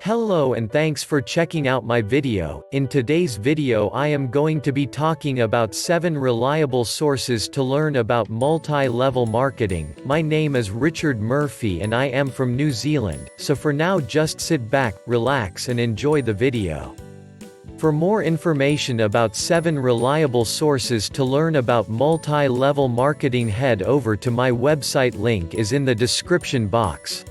Hello and thanks for checking out my video. In today's video I am going to be talking about 7 reliable sources to learn about multi-level marketing. My name is Richard Murphy and I am from New Zealand, so for now just sit back, relax and enjoy the video. For more information about 7 reliable sources to learn about multi-level marketing, head over to my website, link is in the description box.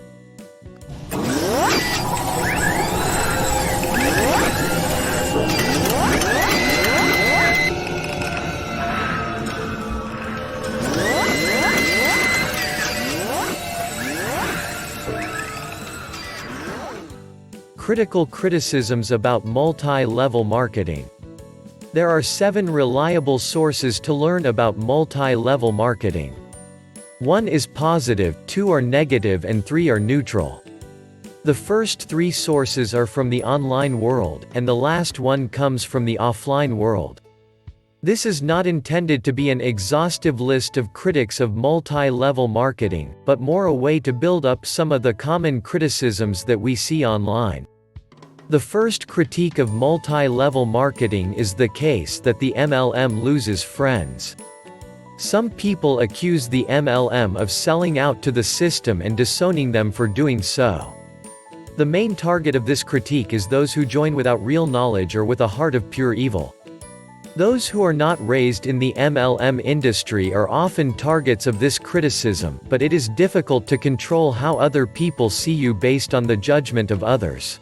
Critical criticisms about multi-level marketing. There are 7 reliable sources to learn about multi-level marketing. 1 is positive, 2 are negative and 3 are neutral. The first 3 sources are from the online world, and the last one comes from the offline world. This is not intended to be an exhaustive list of critics of multi-level marketing, but more a way to build up some of the common criticisms that we see online. The first critique of multi-level marketing is the case that the MLM loses friends. Some people accuse the MLM of selling out to the system and disowning them for doing so. The main target of this critique is those who join without real knowledge or with a heart of pure evil. Those who are not raised in the MLM industry are often targets of this criticism, but it is difficult to control how other people see you based on the judgment of others.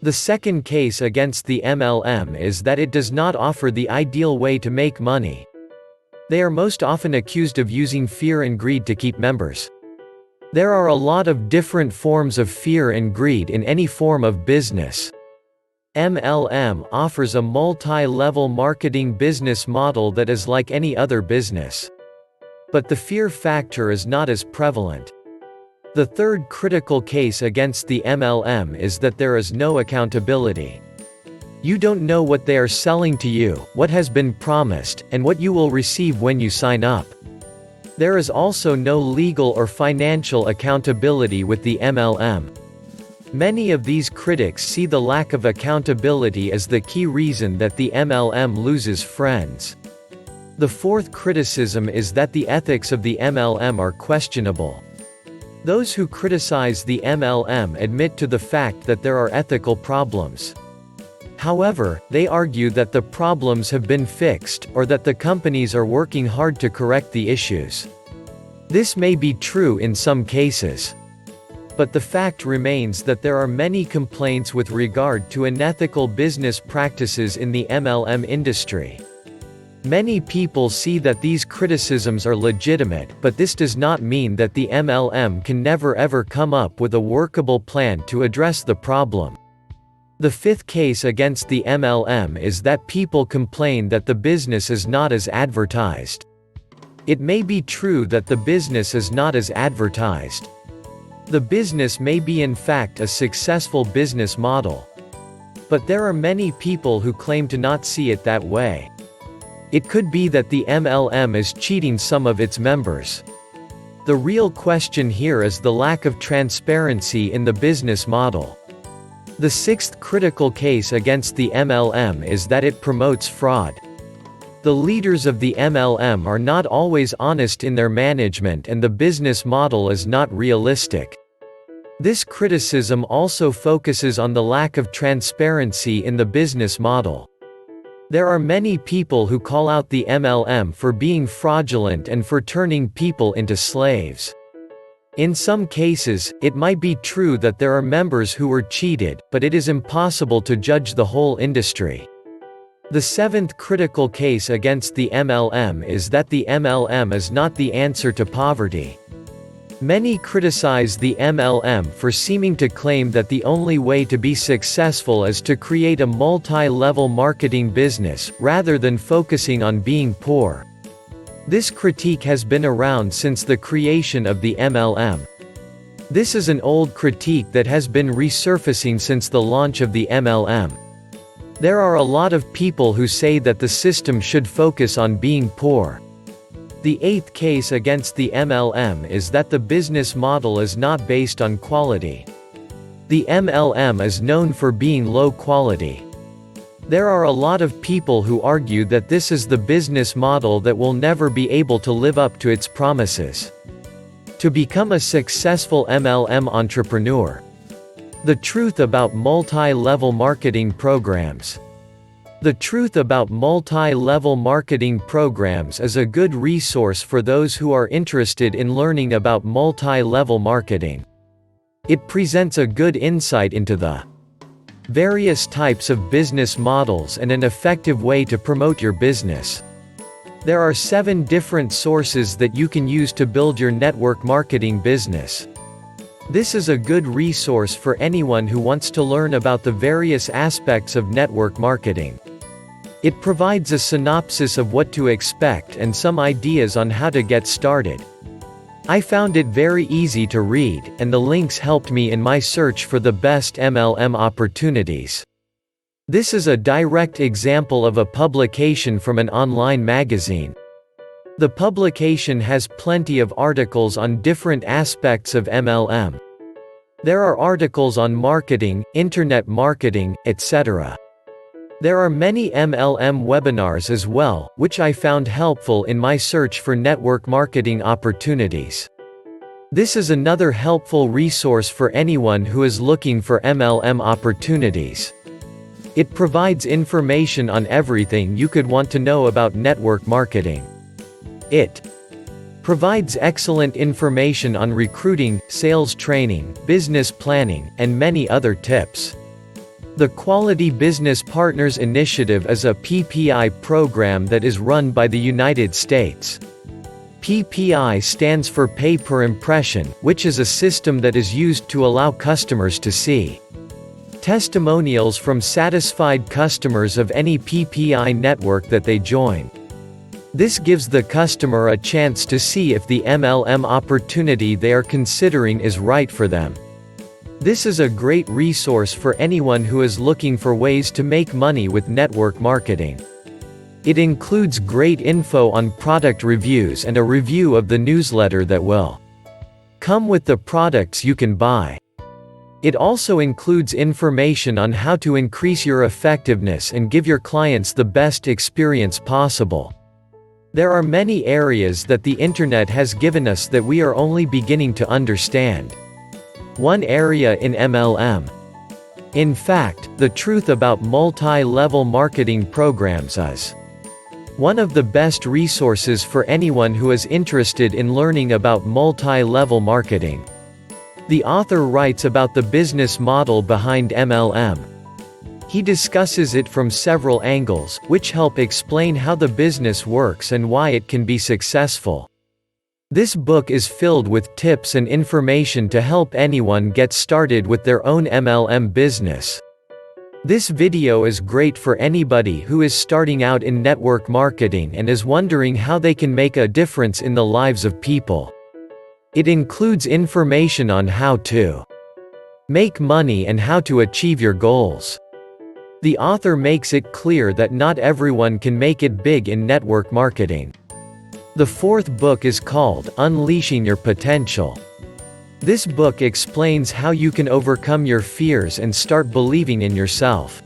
The second case against the MLM is that it does not offer the ideal way to make money. They are most often accused of using fear and greed to keep members. There are a lot of different forms of fear and greed in any form of business. MLM offers a multi-level marketing business model that is like any other business. But the fear factor is not as prevalent. The third critical case against the MLM is that there is no accountability. You don't know what they are selling to you, what has been promised, and what you will receive when you sign up. There is also no legal or financial accountability with the MLM. Many of these critics see the lack of accountability as the key reason that the MLM loses friends. The fourth criticism is that the ethics of the MLM are questionable. Those who criticize the MLM admit to the fact that there are ethical problems. However, they argue that the problems have been fixed, or that the companies are working hard to correct the issues. This may be true in some cases. But the fact remains that there are many complaints with regard to unethical business practices in the MLM industry. Many people see that these criticisms are legitimate, but this does not mean that the MLM can never ever come up with a workable plan to address the problem. The fifth case against the MLM is that people complain that the business is not as advertised. It may be true that the business is not as advertised. The business may be in fact a successful business model. But there are many people who claim to not see it that way. It could be that the MLM is cheating some of its members. The real question here is the lack of transparency in the business model. The sixth critical case against the MLM is that it promotes fraud. The leaders of the MLM are not always honest in their management and the business model is not realistic. This criticism also focuses on the lack of transparency in the business model. There are many people who call out the MLM for being fraudulent and for turning people into slaves. In some cases, it might be true that there are members who were cheated, but it is impossible to judge the whole industry. The seventh critical case against the MLM is that the MLM is not the answer to poverty. Many criticize the MLM for seeming to claim that the only way to be successful is to create a multi-level marketing business, rather than focusing on being poor. This critique has been around since the creation of the MLM. This is an old critique that has been resurfacing since the launch of the MLM. There are a lot of people who say that the system should focus on being poor. The eighth case against the MLM is that the business model is not based on quality. The MLM is known for being low quality. There are a lot of people who argue that this is the business model that will never be able to live up to its promises. To become a successful MLM entrepreneur. The truth about multi-level marketing programs. The truth about multi-level marketing programs is a good resource for those who are interested in learning about multi-level marketing. It presents a good insight into the various types of business models and an effective way to promote your business. There are 7 different sources that you can use to build your network marketing business. This is a good resource for anyone who wants to learn about the various aspects of network marketing. It provides a synopsis of what to expect and some ideas on how to get started. I found it very easy to read, and the links helped me in my search for the best MLM opportunities. This is a direct example of a publication from an online magazine. The publication has plenty of articles on different aspects of MLM. There are articles on marketing, internet marketing, etc. There are many MLM webinars as well, which I found helpful in my search for network marketing opportunities. This is another helpful resource for anyone who is looking for MLM opportunities. It provides information on everything you could want to know about network marketing. It provides excellent information on recruiting, sales training, business planning, and many other tips. The Quality Business Partners Initiative is a PPI program that is run by the United States. PPI stands for Pay Per Impression, which is a system that is used to allow customers to see testimonials from satisfied customers of any PPI network that they join. This gives the customer a chance to see if the MLM opportunity they are considering is right for them. This is a great resource for anyone who is looking for ways to make money with network marketing. It includes great info on product reviews and a review of the newsletter that will come with the products you can buy. It also includes information on how to increase your effectiveness and give your clients the best experience possible. There are many areas that the internet has given us that we are only beginning to understand. One area in MLM. In fact, the truth about multi-level marketing programs is one of the best resources for anyone who is interested in learning about multi-level marketing. The author writes about the business model behind MLM. He discusses it from several angles, which help explain how the business works and why it can be successful. This book is filled with tips and information to help anyone get started with their own MLM business. This video is great for anybody who is starting out in network marketing and is wondering how they can make a difference in the lives of people. It includes information on how to make money and how to achieve your goals. The author makes it clear that not everyone can make it big in network marketing. The 4th book is called Unleashing Your Potential. This book explains how you can overcome your fears and start believing in yourself.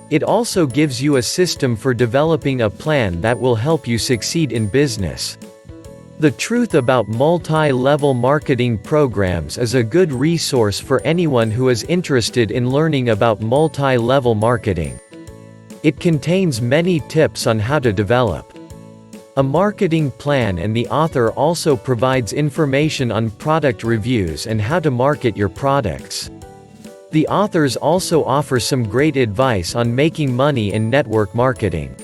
It also gives you a system for developing a plan that will help you succeed in business. The truth about multi-level marketing programs is a good resource for anyone who is interested in learning about multi-level marketing. It contains many tips on how to develop a marketing plan, and the author also provides information on product reviews and how to market your products. The authors also offer some great advice on making money in network marketing.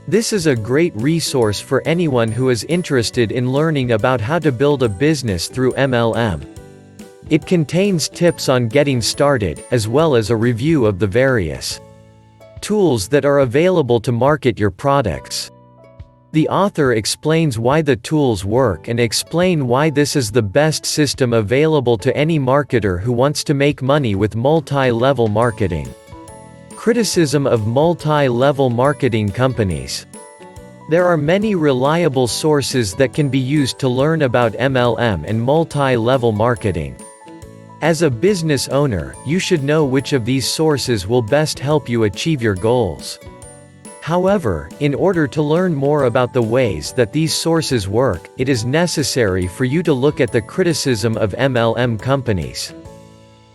This is a great resource for anyone who is interested in learning about how to build a business through MLM. It contains tips on getting started, as well as a review of the various tools that are available to market your products. The author explains why the tools work and explain why this is the best system available to any marketer who wants to make money with multi-level marketing. Criticism of multi-level marketing companies. There are many reliable sources that can be used to learn about MLM and multi-level marketing. As a business owner, you should know which of these sources will best help you achieve your goals. However, in order to learn more about the ways that these sources work, it is necessary for you to look at the criticism of MLM companies.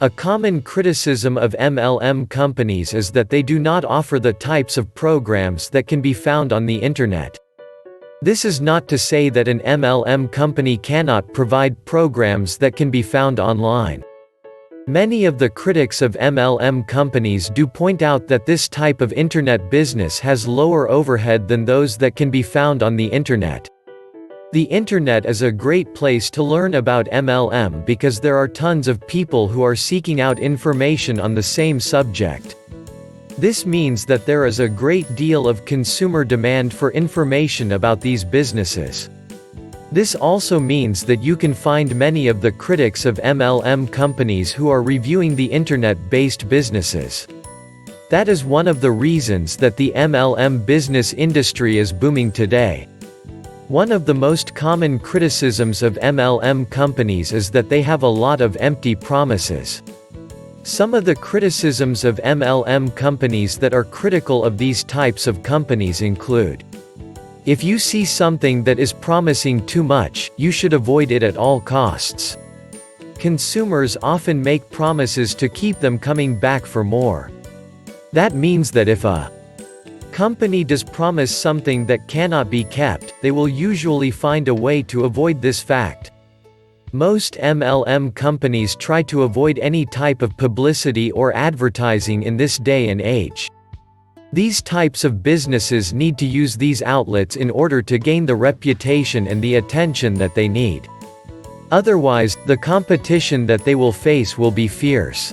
A common criticism of MLM companies is that they do not offer the types of programs that can be found on the internet. This is not to say that an MLM company cannot provide programs that can be found online. Many of the critics of MLM companies do point out that this type of internet business has lower overhead than those that can be found on the internet. The internet is a great place to learn about MLM because there are tons of people who are seeking out information on the same subject. This means that there is a great deal of consumer demand for information about these businesses. This also means that you can find many of the critics of MLM companies who are reviewing the internet-based businesses. That is one of the reasons that the MLM business industry is booming today. One of the most common criticisms of MLM companies is that they have a lot of empty promises. Some of the criticisms of MLM companies that are critical of these types of companies include: if you see something that is promising too much, you should avoid it at all costs. Consumers often make promises to keep them coming back for more. That means that if a company does promise something that cannot be kept, they will usually find a way to avoid this fact. Most MLM companies try to avoid any type of publicity or advertising in this day and age. These types of businesses need to use these outlets in order to gain the reputation and the attention that they need. Otherwise, the competition that they will face will be fierce.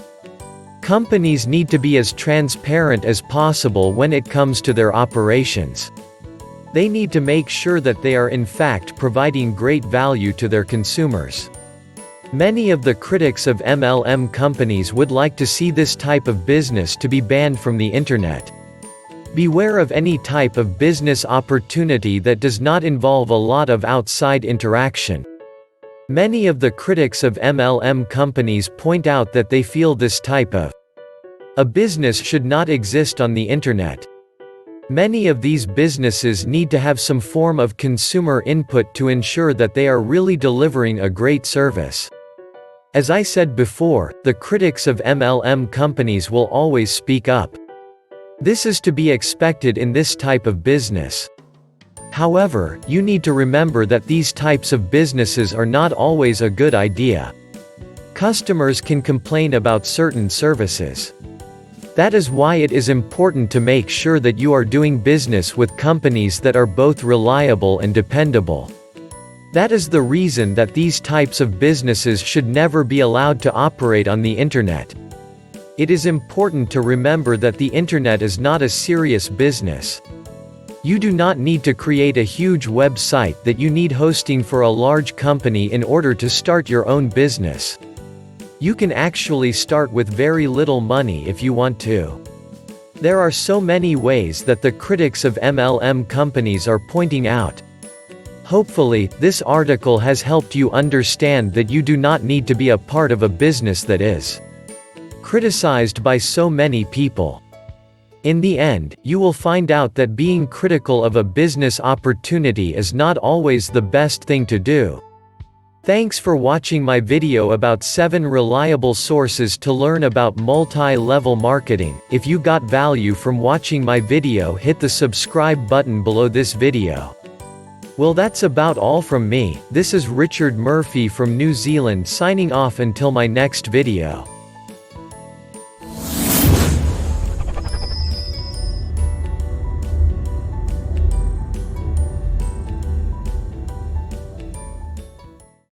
Companies need to be as transparent as possible when it comes to their operations. They need to make sure that they are in fact providing great value to their consumers. Many of the critics of MLM companies would like to see this type of business to be banned from the internet. Beware of any type of business opportunity that does not involve a lot of outside interaction. Many of the critics of MLM companies point out that they feel this type of a business should not exist on the internet. Many of these businesses need to have some form of consumer input to ensure that they are really delivering a great service. As I said before, the critics of MLM companies will always speak up. This is to be expected in this type of business. However, you need to remember that these types of businesses are not always a good idea. Customers can complain about certain services. That is why it is important to make sure that you are doing business with companies that are both reliable and dependable. That is the reason that these types of businesses should never be allowed to operate on the internet. It is important to remember that the internet is not a serious business. You do not need to create a huge website that you need hosting for a large company in order to start your own business. You can actually start with very little money if you want to. There are so many ways that the critics of MLM companies are pointing out. Hopefully, this article has helped you understand that you do not need to be a part of a business that is criticized by so many people. In the end, you will find out that being critical of a business opportunity is not always the best thing to do. Thanks for watching my video about 7 reliable sources to learn about multi-level marketing. If you got value from watching my video, hit the subscribe button below this video. Well, that's about all from me. This is Richard Murphy from New Zealand signing off until my next video.